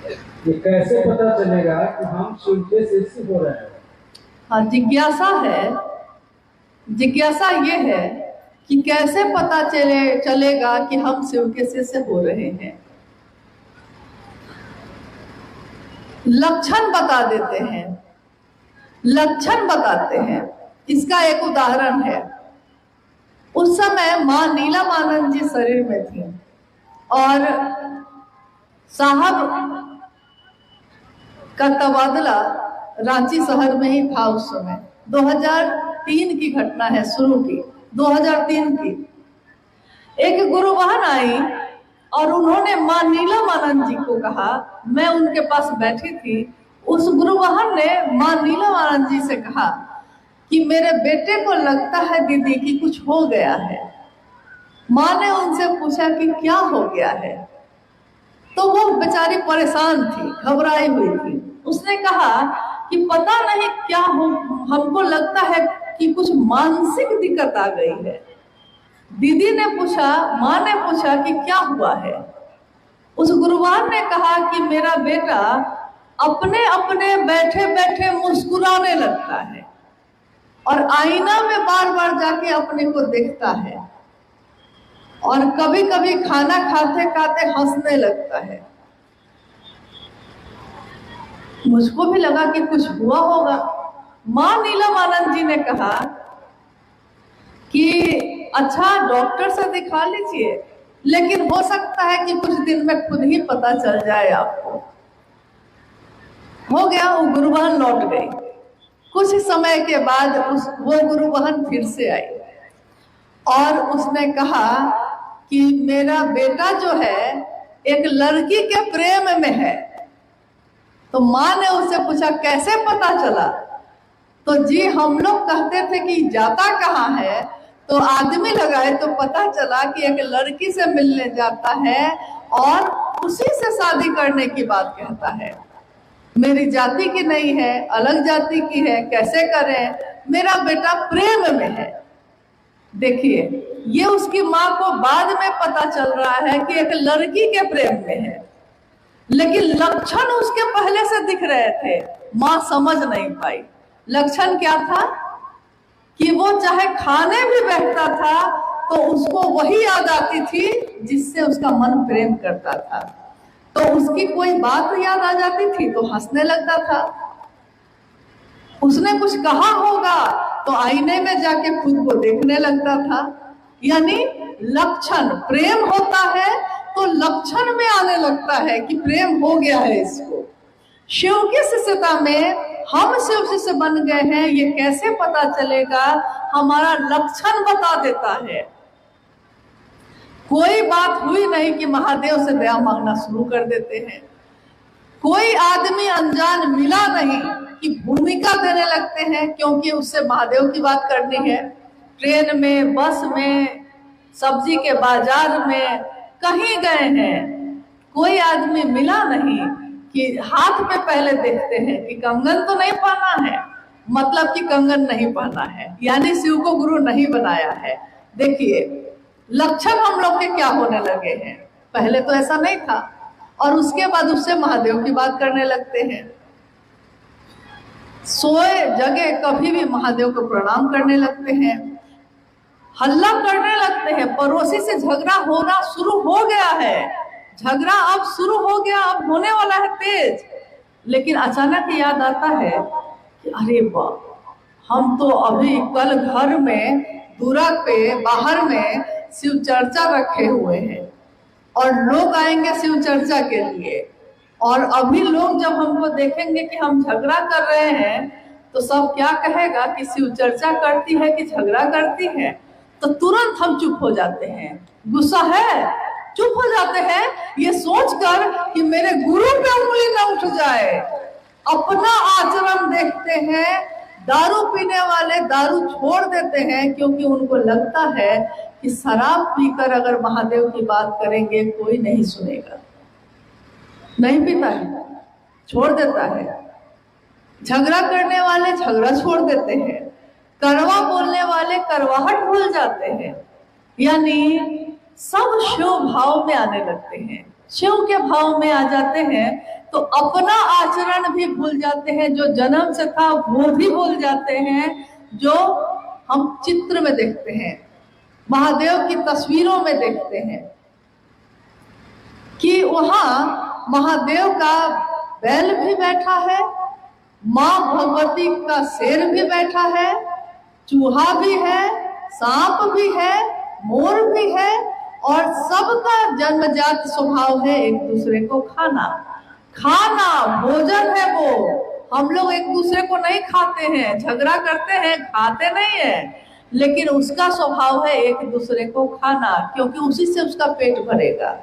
ये कैसे पता चलेगा कि हम शिव के शिष्य हो रहे हैं? हाँ, जिज्ञासा है। जिज्ञासा ये है कि कैसे पता चलेगा कि हम शिव के शिष्य हो रहे हैं। लक्षण बता देते हैं, लक्षण बताते हैं। इसका एक उदाहरण है। उस समय मां नीलमानंद जी शरीर में थी और साहब का तबादला रांची शहर में ही था उस समय। 2003 की घटना है, शुरू की 2003 की। एक गुरु बहन आई और उन्होंने मां नीलमानंद जी को कहा, मैं उनके पास बैठी थी। उस गुरु बहन ने मां नीलमानंद जी से कहा कि मेरे बेटे को लगता है दीदी कि कुछ हो गया है। मां ने उनसे पूछा कि क्या हो गया है, तो वो बेचारी परेशान थी, घबराई हुई थी। उसने कहा कि पता नहीं क्या हो, हमको लगता है कि कुछ मानसिक दिक्कत आ गई है। दीदी ने पूछा, मां ने पूछा कि क्या हुआ है। उस गुरुवार ने कहा कि मेरा बेटा अपने अपने बैठे बैठे मुस्कुराने लगता है और आईना में बार बार जाके अपने को देखता है और कभी कभी खाना खाते खाते हंसने लगता है। मुझको भी लगा कि कुछ हुआ होगा। मां नीलमानंद जी ने कहा कि अच्छा, डॉक्टर से दिखा लीजिए, लेकिन हो सकता है कि कुछ दिन में खुद ही पता चल जाए आपको। हो गया, वो गुरु बहन लौट गई। कुछ समय के बाद वो गुरु बहन फिर से आई और उसने कहा कि मेरा बेटा जो है एक लड़की के प्रेम में है। तो मां ने उससे पूछा कैसे पता चला? तो जी हम लोग कहते थे कि जाता कहाँ है, तो आदमी लगाए तो पता चला कि एक लड़की से मिलने जाता है और उसी से शादी करने की बात कहता है। मेरी जाति की नहीं है, अलग जाति की है, कैसे करें? मेरा बेटा प्रेम में है। देखिए, ये उसकी माँ को बाद में पता चल रहा है कि एक लड़की के प्रेम में है, लेकिन लक्षण उसके पहले से दिख रहे थे। माँ समझ नहीं पाई। लक्षण क्या था कि वो चाहे खाने भी बैठता था तो उसको वही याद आती थी जिससे उसका मन प्रेम करता था। तो उसकी कोई बात याद आ जाती थी तो हंसने लगता था। उसने कुछ कहा होगा तो आईने में जाके खुद को देखने लगता था। यानी लक्षण, प्रेम होता है तो लक्षण में आने लगता है कि प्रेम हो गया है इसको। शिव की शिष्यता में हम शिव शिष्य बन गए हैं, ये कैसे पता चलेगा? हमारा लक्षण बता देता है। कोई बात हुई नहीं कि महादेव से दया मांगना शुरू कर देते हैं। कोई आदमी अनजान मिला नहीं कि भूमिका देने लगते हैं क्योंकि उससे महादेव की बात करनी है। ट्रेन में, बस में, सब्जी के बाजार में, कहीं गए हैं, कोई आदमी मिला नहीं कि हाथ पे पहले देखते हैं कि कंगन तो नहीं पहना है, मतलब कि कंगन नहीं पहना है, यानी शिव को गुरु नहीं बनाया है। देखिए, लक्षण हम लोग के क्या होने लगे हैं। पहले तो ऐसा नहीं था और उसके बाद उससे महादेव की बात करने लगते हैं। सोए जगह कभी भी महादेव को प्रणाम करने लगते हैं, हल्ला करने लगते हैं। पड़ोसी से झगड़ा होना शुरू हो गया है, झगड़ा अब शुरू हो गया, अब होने वाला है तेज। लेकिन अचानक याद आता है कि अरे वाह, हम तो अभी कल घर में दूरा पे बाहर में शिव चर्चा रखे हुए हैं और लोग आएंगे शिव चर्चा के लिए, और अभी लोग जब हमको देखेंगे कि हम झगड़ा कर रहे हैं तो सब क्या कहेगा कि शिव चर्चा करती है कि झगड़ा करती है। तो तुरंत हम चुप हो जाते हैं। गुस्सा है, चुप हो जाते हैं, ये सोचकर कि मेरे गुरु पे उंगली न उठ जाए। अपना आचरण देखते हैं। दारू पीने वाले दारू छोड़ देते हैं क्योंकि उनको लगता है कि शराब पीकर अगर महादेव की बात करेंगे कोई नहीं सुनेगा। नहीं पीता है, छोड़ देता है। झगड़ा करने वाले झगड़ा छोड़ देते हैं, कड़वा बोलने वाले कड़वाहट भूल जाते हैं। यानी सब शिव भाव में आने लगते हैं। शिव के भाव में आ जाते हैं तो अपना आचरण भी भूल जाते हैं, जो जन्म से था वो भी भूल जाते हैं, जो हम चित्र में देखते हैं, महादेव की तस्वीरों में देखते हैं कि वहां महादेव का बैल भी बैठा है, मां भगवती का शेर भी बैठा है, चूहा भी है, सांप भी है, मोर भी है, और सबका जन्मजात स्वभाव है एक दूसरे को खाना। खाना भोजन है वो। हम लोग एक दूसरे को नहीं खाते हैं, झगड़ा करते हैं, खाते नहीं है, लेकिन उसका स्वभाव है एक दूसरे को खाना, क्योंकि उसी से उसका पेट भरेगा।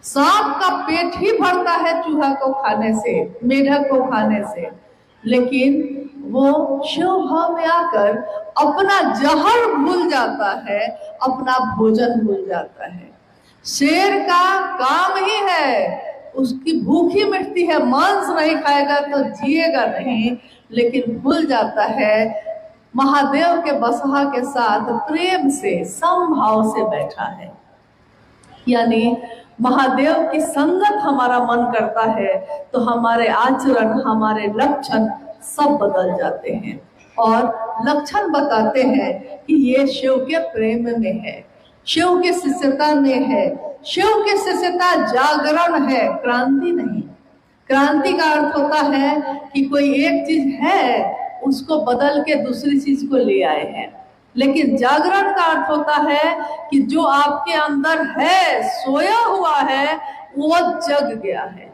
सांप का पेट ही भरता है चूहा को खाने से, मेढक को खाने से, लेकिन वो शिव भाव में आकर अपना जहर भूल जाता है, अपना भोजन भूल जाता है। शेर का काम ही है, उसकी भूख ही मिटती है, मांस नहीं खाएगा तो जिएगा नहीं, लेकिन भूल जाता है महादेव के बसहा के साथ प्रेम से समभाव से बैठा है। यानी महादेव की संगत हमारा मन करता है तो हमारे आचरण, हमारे लक्षण सब बदल जाते हैं, और लक्षण बताते हैं कि ये शिव के प्रेम में है, शिव के शिष्यता में है। शिव के शिष्यता जागरण है, क्रांति नहीं। क्रांति का अर्थ होता है कि कोई एक चीज है उसको बदल के दूसरी चीज को ले आए हैं, लेकिन जागरण का अर्थ होता है कि जो आपके अंदर है, सोया हुआ है, वो जग गया है,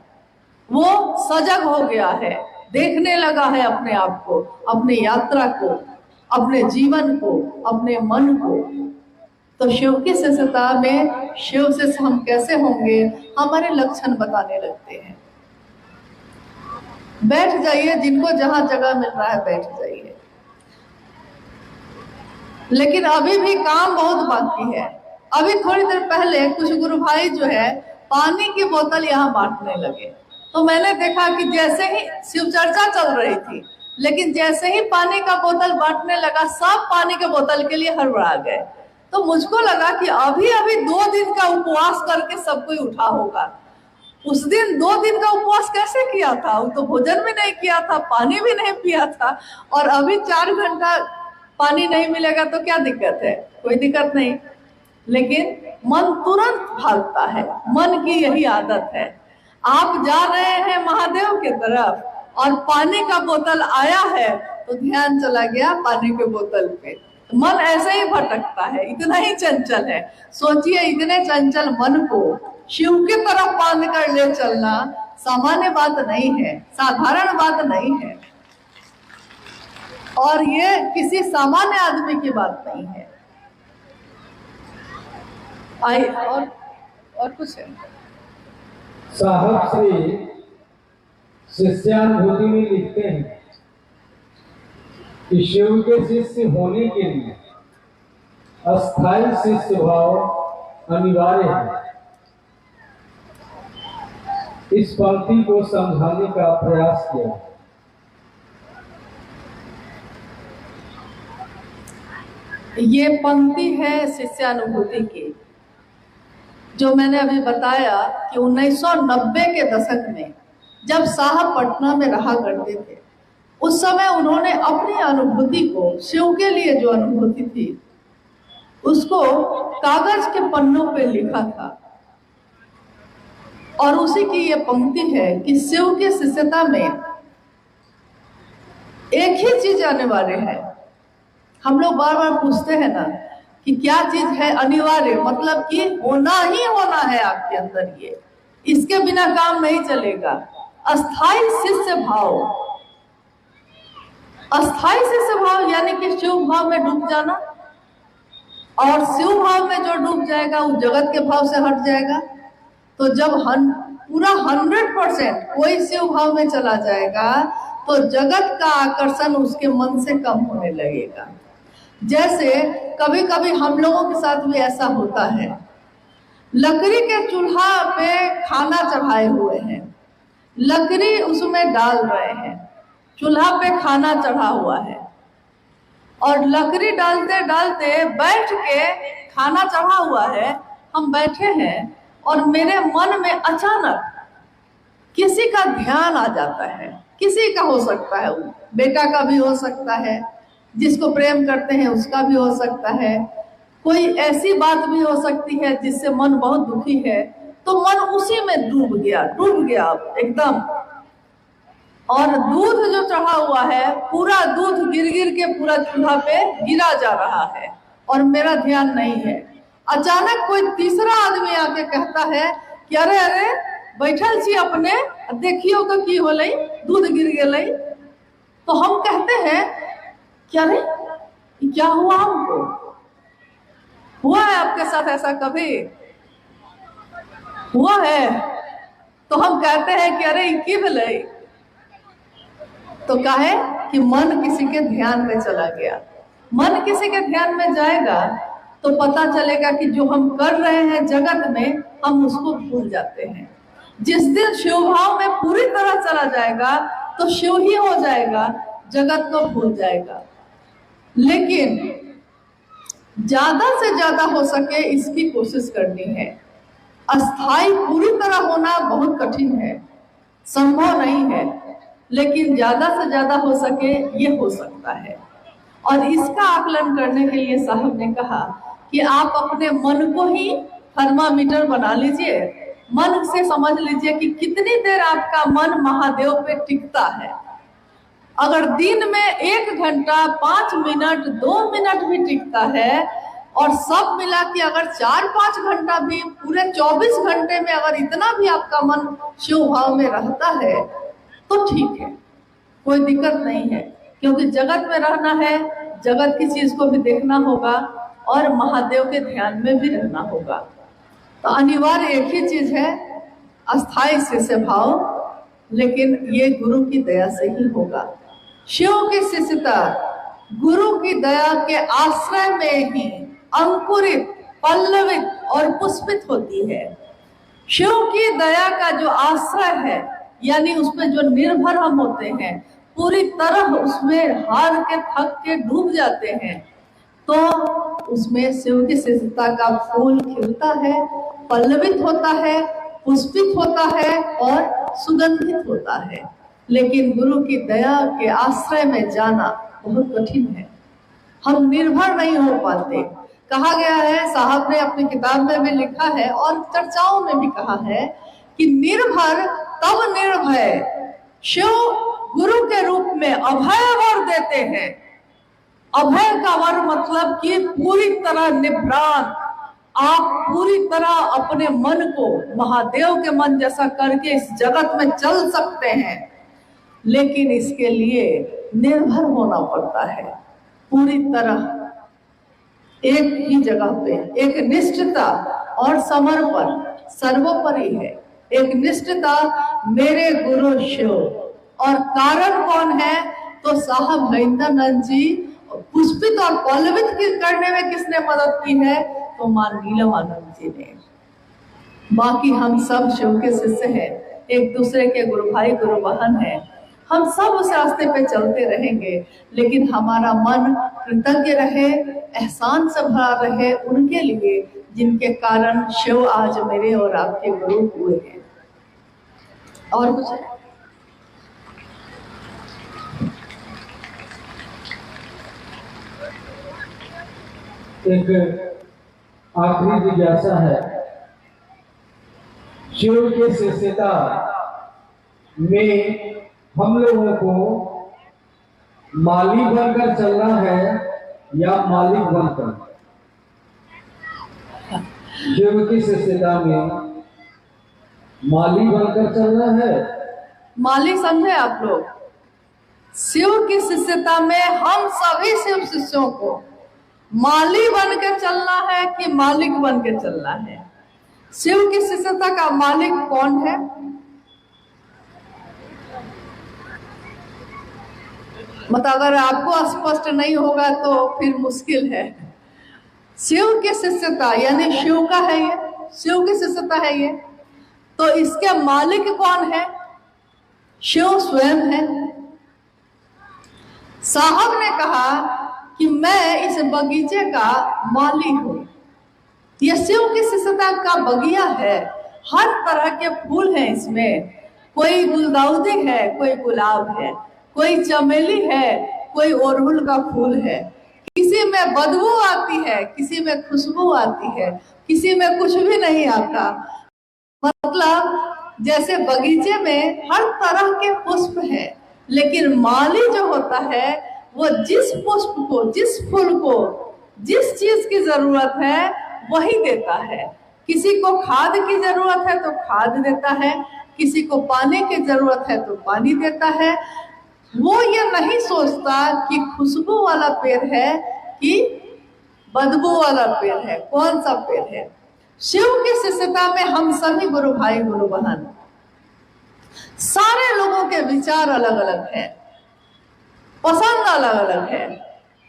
वो सजग हो गया है, देखने लगा है अपने आप को, अपने यात्रा को, अपने जीवन को, अपने मन को। तो शिव की शिष्यता में शिव से हम कैसे होंगे, हमारे लक्षण बताने लगते हैं। बैठ जाइए, जिनको जहां जगह मिल रहा है बैठ जाइए, लेकिन अभी भी काम बहुत बाकी है। अभी थोड़ी देर पहले कुछ गुरु भाई जो है पानी की बोतल यहाँ बांटने लगे, तो मैंने देखा कि जैसे ही शिव चर्चा चल रही थी, लेकिन जैसे ही पानी का बोतल बांटने लगा, सब पानी के बोतल के लिए हड़बड़ा गए। तो मुझको लगा कि अभी अभी 2 दिन का उपवास करके सब कोई उठा होगा। उस दिन 2 दिन का उपवास कैसे किया था? वो तो भोजन भी नहीं किया था, पानी भी नहीं पिया था, और अभी 4 घंटा पानी नहीं मिलेगा तो क्या दिक्कत है? कोई दिक्कत नहीं, लेकिन मन तुरंत भागता है। मन की यही आदत है। आप जा रहे हैं महादेव के तरफ और पानी का बोतल आया है तो ध्यान चला गया पानी के बोतल पे, मन ऐसे ही भटकता है, इतना ही चंचल है। सोचिए, इतने चंचल मन को शिव की तरफ बांध कर ले चलना सामान्य बात नहीं है, साधारण बात नहीं है, और ये किसी सामान्य आदमी की बात नहीं है। और कुछ है? साहब श्री शिष्यानुभूति में लिखते हैं कि शिव के शिष्य होने के लिए अस्थायी शिष्य भाव अनिवार्य है। इस पंक्ति को समझाने का प्रयास किया। ये पंक्ति है शिष्यानुभूति की, जो मैंने अभी बताया कि 1990 के दशक में जब साहब पटना में रहा करते थे, उस समय उन्होंने अपनी अनुभूति को, शिव के लिए जो अनुभूति थी, उसको कागज के पन्नों पे लिखा था, और उसी की ये पंक्ति है कि शिव की शिष्यता में एक ही चीज अनिवार्य है। हम लोग बार बार पूछते हैं ना कि क्या चीज है अनिवार्य, मतलब कि होना ही होना है आपके अंदर, ये इसके बिना काम नहीं चलेगा। अस्थाई शिष्य भाव, अस्थाई शिष्य भाव यानी कि शिव भाव में डूब जाना, और शिव भाव में जो डूब जाएगा वो जगत के भाव से हट जाएगा। तो जब पूरा 100% कोई शिव भाव में चला जाएगा तो जगत का आकर्षण उसके मन से कम होने लगेगा। जैसे कभी कभी हम लोगों के साथ भी ऐसा होता है, लकड़ी के चूल्हा पे खाना चढ़ाए हुए हैं, लकड़ी उसमें डाल रहे हैं, चूल्हा पे खाना चढ़ा हुआ है, और लकड़ी डालते डालते बैठ के खाना चढ़ा हुआ है, हम बैठे हैं, और मेरे मन में अचानक किसी का ध्यान आ जाता है, किसी का हो सकता है, वो बेटा का भी हो सकता है, जिसको प्रेम करते हैं उसका भी हो सकता है, कोई ऐसी बात भी हो सकती है जिससे मन बहुत दुखी है, तो मन उसी में डूब गया एकदम। और दूध जो चढ़ा हुआ है, पूरा दूध गिर गिर के पूरा चूल्हा पे गिरा जा रहा है और मेरा ध्यान नहीं है। अचानक कोई तीसरा आदमी आके कहता है कि अरे अरे बैठल छी अपने, देखियो तो की होलै, दूध गिर गेलै। तो हम कहते हैं कि अरे क्या हुआ, हमको हुआ है आपके साथ ऐसा कभी हुआ है? तो हम कहते हैं कि अरे की भेलै, तो कहे कि मन किसी के ध्यान में चला गया। मन किसी के ध्यान में जाएगा तो पता चलेगा कि जो हम कर रहे हैं जगत में, हम उसको भूल जाते हैं। जिस दिन शिव भाव में पूरी तरह चला जाएगा तो शिव ही हो जाएगा, जगत को भूल जाएगा। लेकिन ज्यादा से ज्यादा हो सके इसकी कोशिश करनी है। अस्थाई पूरी तरह होना बहुत कठिन है, संभव नहीं है, लेकिन ज्यादा से ज्यादा हो सके ये हो सकता है। और इसका आकलन करने के लिए साहब ने कहा कि आप अपने मन को ही थर्मामीटर बना लीजिए। मन से समझ लीजिए कि कितनी देर आपका मन महादेव पे टिकता है। अगर दिन में 1 घंटा 5 मिनट 2 मिनट भी टिकता है, और सब मिला के अगर 4-5 घंटा भी, पूरे 24 घंटे में अगर इतना भी आपका मन शिव भाव में रहता है तो ठीक है, कोई दिक्कत नहीं है। क्योंकि जगत में रहना है, जगत की चीज को भी देखना होगा और महादेव के ध्यान में भी रहना होगा। तो अनिवार्य एक ही चीज है, अस्थाई शिष्य भाव, लेकिन ये गुरु की दया से ही होगा। शिव की शिष्यता गुरु की दया के आश्रय में ही अंकुरित, पल्लवित और पुष्पित होती है। शिव की दया का जो आश्रय है, यानी उसमें जो निर्भर हम होते हैं, पूरी तरह उसमें हार के थक के डूब जाते हैं, तो उसमें शिव की शिष्यता का फूल खिलता है, पल्लवित होता है, पुष्पित होता है और सुगंधित होता है। लेकिन गुरु की दया के आश्रय में जाना बहुत कठिन है, हम निर्भर नहीं हो पाते। कहा गया है, साहब ने अपनी किताब में भी लिखा है और चर्चाओं में भी कहा है कि निर्भर तब निर्भय। शिव गुरु के रूप में अभय वर देते हैं। अभय का वर मतलब कि पूरी तरह निभ्रांत, आप पूरी तरह अपने मन को महादेव के मन जैसा करके इस जगत में चल सकते हैं, लेकिन इसके लिए निर्भर होना पड़ता है पूरी तरह, एक ही जगह पे। एक निष्ठता और समर्पण सर्वोपरि है। एक निष्ठता मेरे गुरु शिव, और कारण कौन है? तो साहब महेंद्रानंद जी पुष्पित और पल्लवित करने में किसने मदद की है? तो मां नीलमानंद जी ने। बाकी हम सब शिव के शिष्य हैं, एक दूसरे के गुरु भाई गुरु बहन हैं। हम सब उस रास्ते पे चलते रहेंगे, लेकिन हमारा मन कृतज्ञ रहे, एहसान से भरा रहे उनके लिए जिनके कारण शिव आज मेरे और आपके गुरु हुए हैं। और कुछ है? एक आखिरी जिज्ञासा है, शिव के शिष्यता में हम लोगों को माली बनकर चलना है या मालिक बनकर? शिव की शिष्यता में माली बनकर चलना है? मालिक समझे आप लोग? शिव की शिष्यता में हम सभी शिव शिष्यों को माली बन के चलना है कि मालिक बन के चलना है? शिव की शिष्यता का मालिक कौन है? मतलब अगर आपको स्पष्ट नहीं होगा तो फिर मुश्किल है। शिव की शिष्यता यानी शिव का है ये, शिव की शिष्यता है ये, तो इसके मालिक कौन है? शिव स्वयं है। साहब ने कहा कि मैं इस बगीचे का माली हूं। यह शिव की शिष्यता का बगिया है, हर तरह के फूल हैं इसमें, कोई गुलदाउदी है, कोई गुलाब है, कोई चमेली है, कोई अड़हुल का फूल है। किसी में बदबू आती है, किसी में खुशबू आती है, किसी में कुछ भी नहीं आता। मतलब जैसे बगीचे में हर तरह के पुष्प हैं, लेकिन माली जो होता है वो जिस पुष्प को, जिस फूल को, जिस चीज की जरूरत है वही देता है। किसी को खाद की जरूरत है तो खाद देता है, किसी को पानी की जरूरत है तो पानी देता है। वो ये नहीं सोचता कि खुशबू वाला पेड़ है कि बदबू वाला पेड़ है, कौन सा पेड़ है। शिव की शिष्यता में हम सभी गुरु भाई गुरु बहन, सारे लोगों के विचार अलग अलग है, पसंद अलग अलग है,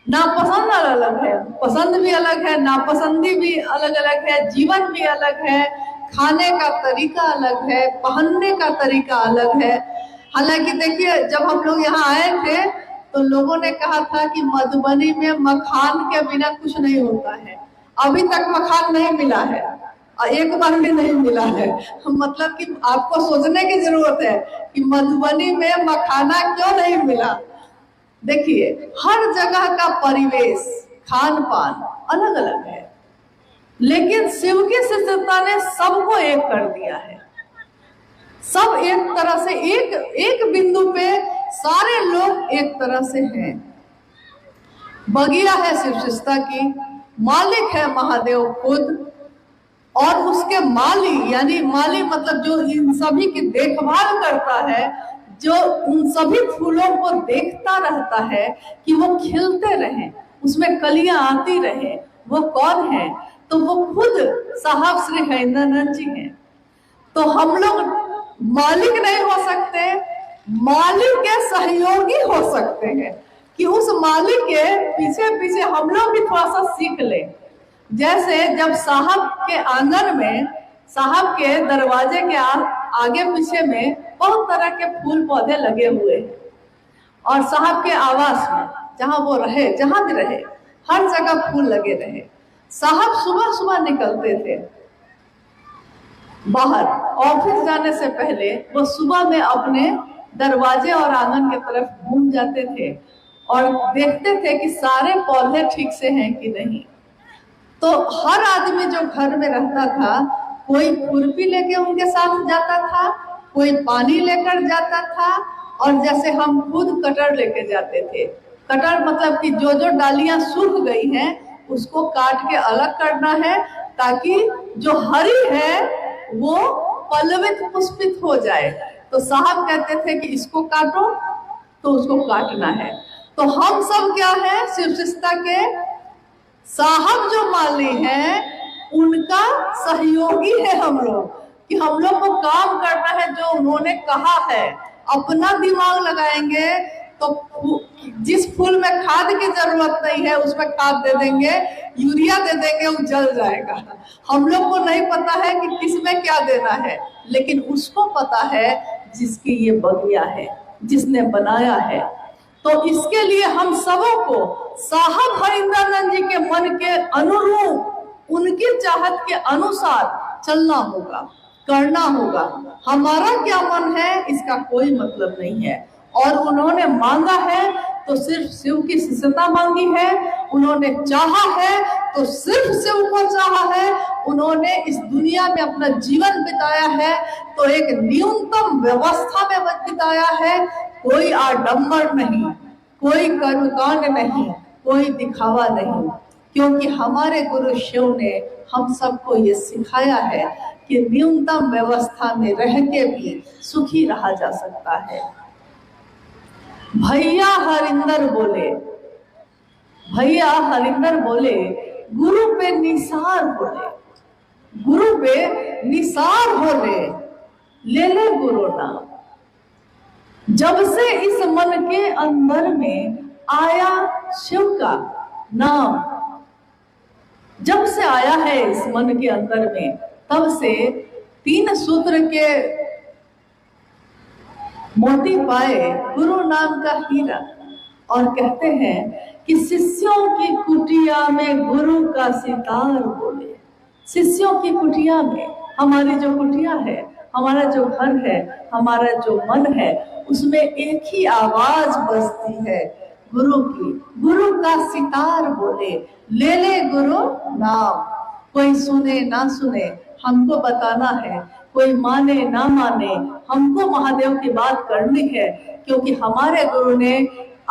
नापसंद अलग अलग है, पसंद भी अलग है, नापसंदी भी अलग अलग है, जीवन भी अलग है, खाने का तरीका अलग है, पहनने का तरीका अलग है। हालांकि देखिए, जब हम लोग यहाँ आए थे तो लोगों ने कहा था कि मधुबनी में मखान के बिना कुछ नहीं होता है। अभी तक मखान नहीं मिला है, एक बार भी नहीं मिला है। मतलब कि आपको सोचने की जरूरत है कि मधुबनी में मखाना क्यों नहीं मिला। देखिए, हर जगह का परिवेश, खान पान अलग अलग है, लेकिन शिव की शिष्यता ने सबको एक कर दिया है। सब एक तरह से, एक बिंदु पे सारे लोग एक तरह से हैं। बगिया है शिव शिष्यता की, मालिक है महादेव खुद, और उसके माली, यानी माली मतलब जो इन सभी की देखभाल करता है, जो उन सभी फूलों को देखता रहता है कि वो खिलते रहें, उसमें कलियां आती रहे, वो कौन है? तो वो खुद साहब श्री हरिंद्रानंद जी हैं। तो हम लोग मालिक नहीं हो सकते, मालिक के सहयोगी हो सकते हैं कि उस मालिक के पीछे पीछे हम लोग भी थोड़ा सा सीख ले। जैसे जब साहब के आंगन में, साहब के दरवाजे के आगे पीछे में बहुत तरह के फूल पौधे लगे हुए हैं, और साहब के आवास में जहां वो रहे, जहां भी रहे, हर जगह फूल लगे रहे। साहब सुबह सुबह निकलते थे बाहर, ऑफिस जाने से पहले वो सुबह में अपने दरवाजे और आंगन की तरफ घूम जाते थे और देखते थे कि सारे पौधे ठीक से हैं कि नहीं। तो हर आदमी जो घर में रहता था, कोई खुरपी लेके उनके साथ जाता था, कोई पानी लेकर जाता था, और जैसे हम खुद कटर लेके जाते थे। कटर मतलब कि जो जो डालियां सूख गई हैं उसको काट के अलग करना है, ताकि जो हरी है वो पल्लवित पुष्पित हो जाए। तो साहब कहते थे कि इसको काटो, तो उसको काटना है। तो हम सब क्या है, शिव शिष्यता के साहब जो माली हैं उनका सहयोगी है हम लोग, कि हम लोग को काम करना है जो उन्होंने कहा है। अपना दिमाग लगाएंगे तो जिस फूल में खाद की जरूरत नहीं है उसमें खाद दे देंगे, यूरिया दे देंगे, वो जल जाएगा। हम लोग को नहीं पता है कि किसमें क्या देना है, लेकिन उसको पता है जिसकी ये बगिया है, जिसने बनाया है। तो इसके लिए हम सबों को साहब हरिंद्रानंद जी के मन के अनुरूप, उनकी चाहत के अनुसार चलना होगा, करना होगा। हमारा क्या मन है इसका कोई मतलब नहीं है। और उन्होंने मांगा है तो सिर्फ शिव की शिष्यता मांगी है, उन्होंने चाहा है तो सिर्फ शिव को चाहा है। उन्होंने इस दुनिया में अपना जीवन बिताया है तो एक न्यूनतम व्यवस्था में बिताया है। कोई आडंबर नहीं, कोई कर्मकांड नहीं, कोई दिखावा नहीं, क्योंकि हमारे गुरु शिव ने हम सबको ये सिखाया है कि न्यूनतम व्यवस्था में रह के भी सुखी रहा जा सकता है। भैया हरिंदर बोले, भैया हरिंदर बोले, गुरु पे निसार बोले, गुरु पे निसार बोले, ले ले गुरु नाम। जब से इस मन के अंदर में आया शिव का नाम, जब से आया है इस मन के अंदर में, तब से 3 सूत्र के मोती पाए गुरु नाम का हीरा। और कहते हैं कि शिष्यों की कुटिया में गुरु का सितार बोले। शिष्यों की कुटिया में, हमारी जो कुटिया है, हमारा जो घर है, हमारा जो मन है, उसमें एक ही आवाज बजती है गुरु की। गुरु का सितार बोले, ले ले गुरु नाम। कोई सुने ना सुने, हमको बताना है, कोई माने ना माने, हमको महादेव की बात करनी है, क्योंकि हमारे गुरु ने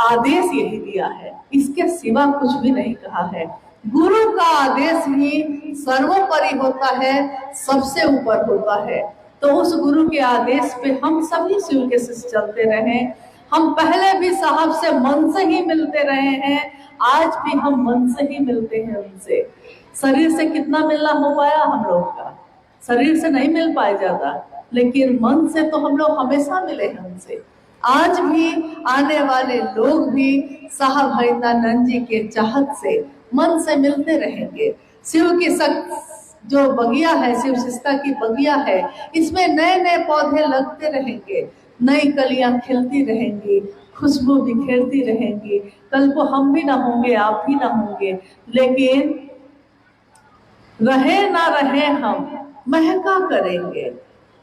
आदेश यही दिया है, इसके सिवा कुछ भी नहीं कहा है। गुरु का आदेश ही सर्वोपरि होता है, सबसे ऊपर होता है। तो उस गुरु के आदेश पे हम सभी शिव के शिष्य चलते रहे। हम पहले भी साहब से मन से ही मिलते रहे हैं, आज भी हम मन से ही मिलते हैं उनसे। शरीर से कितना मिलना हो पाया हम लोग का, शरीर से नहीं मिल पाया जाता, लेकिन मन से तो हम लोग हमेशा मिले हैं उनसे। आज भी आने वाले लोग भी साहब हरिदानंद जी के चाहत से मन से मिलते रहेंगे। शिव की जो बगिया है, शिव शिष्टा की बगिया है, इसमें नए नए पौधे लगते रहेंगे, नई कलियां खिलती रहेंगी, खुशबू बिखेरती रहेंगी। कल को हम भी ना होंगे, आप भी ना होंगे, लेकिन रहे ना रहे हम महका करेंगे।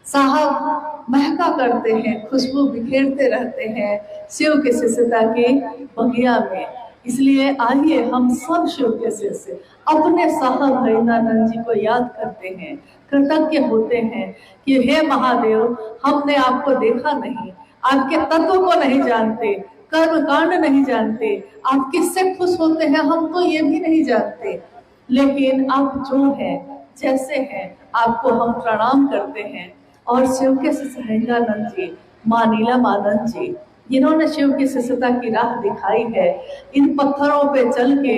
साहब महका करते हैं, खुशबू बिखेरते रहते हैं शिव के शिष्यता की बगिया में। इसलिए आइए हम सब शिव के शिष्य अपने साहब हरिदानंद जी को याद करते हैं, कृतज्ञ होते हैं कि हे महादेव, हमने आपको देखा नहीं, आपके तत्व को नहीं जानते, कर्म कांड नहीं जानते, आप किससे खुश होते हैं हम तो ये भी नहीं जानते, लेकिन आप जो हैं, जैसे हैं, आपको हम प्रणाम करते हैं। और शिव के शिष्य हरिदानंद जी, माँ नीलमानंद जी, जिन्होंने शिव की शिष्यता की राह दिखाई है, इन पत्थरों पे चल के,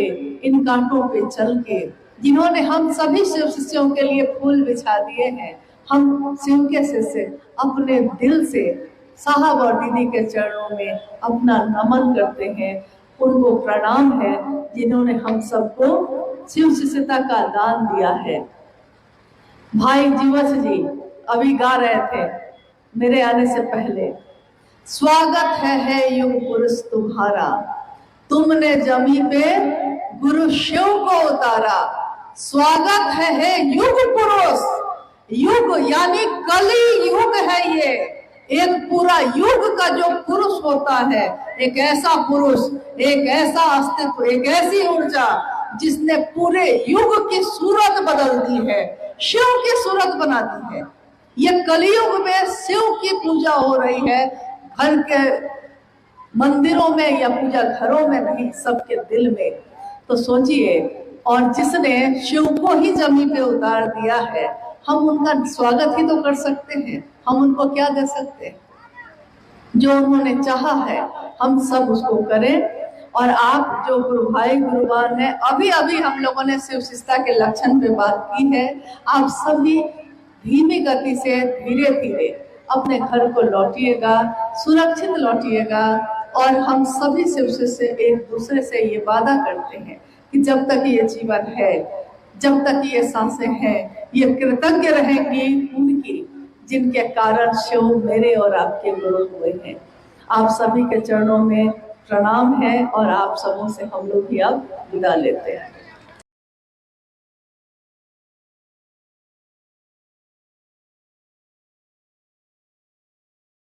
इन कांटों पे चल के, जिन्होंने हम सभी शिव शिष्यों के लिए फूल बिछा दिए हैं, हम शिव के शिष्य अपने दिल से साहब और दीदी के चरणों में अपना नमन करते हैं। उनको प्रणाम है जिन्होंने हम सबको शिव शिष्यता का दान दिया है। भाई जीवछ जी अभी गा रहे थे मेरे आने से पहले, स्वागत है युग पुरुष तुम्हारा, तुमने जमी पे गुरु शिव को उतारा। स्वागत है युग पुरुष, युग यानी कली युग है ये, एक पूरा युग का जो पुरुष होता है, एक ऐसा पुरुष, एक ऐसा अस्तित्व, एक ऐसी ऊर्जा जिसने पूरे युग की सूरत बदल दी है, शिव की सूरत बना दी है। ये कलयुग में शिव की पूजा हो रही है, घर के मंदिरों में या पूजा घरों में नहीं, सबके दिल में। तो सोचिए, और जिसने शिव को ही जमीन पे उतार दिया है, हम उनका स्वागत ही तो कर सकते हैं, हम उनको क्या दे सकते हैं? जो उन्होंने चाहा है हम सब उसको करें। और आप जो गुरु भाई गुरुवान है, अभी अभी हम लोगों ने शिव शिष्यता के लक्षण पे बात की है। आप सभी धीमी गति से धीरे धीरे अपने घर को लौटिएगा, सुरक्षित लौटिएगा। और हम सभी शिव शिष्य एक दूसरे से ये वादा करते हैं कि जब तक ये जीवन है, जब तक ये सांसें हैं, ये कृतज्ञ रहेंगी उनकी जिनके कारण शिव मेरे और आपके गुरु हुए हैं। आप सभी के चरणों में प्रणाम है और आप सबों से हम लोग भी अब विदा लेते हैं।